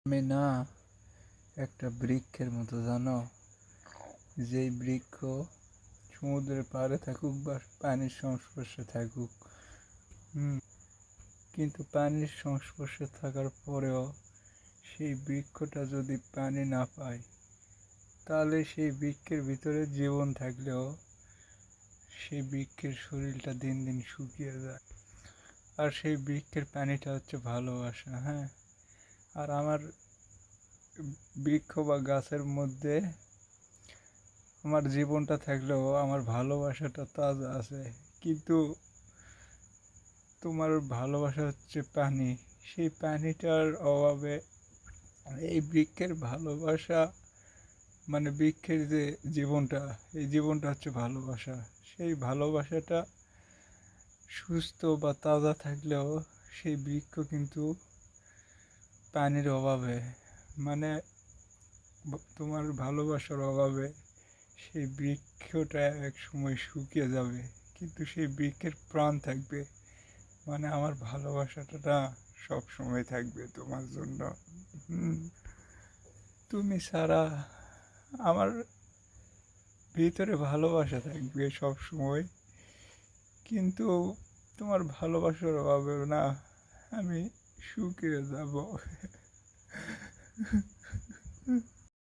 আমি না একটা বৃক্ষের মতো, জানো, যেই বৃক্ষ সমুদ্রের পাড়ে থাকুক বা পানির সংস্পর্শে থাকুক, কিন্তু পানির সংস্পর্শে থাকার পরেও সেই বৃক্ষটা যদি পানি না পায়, তাহলে সেই বৃক্ষের ভিতরে জীবন থাকলেও সেই বৃক্ষের শরীরটা দিন দিন শুকিয়ে যায়। আর সেই বৃক্ষের পানিটা হচ্ছে ভালোবাসা। হ্যাঁ, আর আমার বৃক্ষ বা গাছের মধ্যে আমার জীবনটা থাকলেও আমার ভালোবাসাটা তাজা আছে। কিন্তু তোমার ভালোবাসা হচ্ছে পানি, সেই পানিটার অভাবে এই বৃক্ষের ভালোবাসা, মানে বৃক্ষের যে জীবনটা, এই জীবনটা হচ্ছে ভালোবাসা। সেই ভালোবাসাটা সুস্থ বা তাজা থাকলেও সেই বৃক্ষ কিন্তু পানির অভাবে, মানে তোমার ভালোবাসার অভাবে সেই বৃক্ষটা এক সময় শুকিয়ে যাবে, কিন্তু সেই বৃক্ষের প্রাণ থাকবে। মানে আমার ভালোবাসাটা না সব সময় থাকবে তোমার জন্য। হুম, তুমি ছাড়া আমার ভিতরে ভালোবাসা থাকবে সব সময়, কিন্তু তোমার ভালোবাসার অভাবে না আমি শুকিয়ে যাব।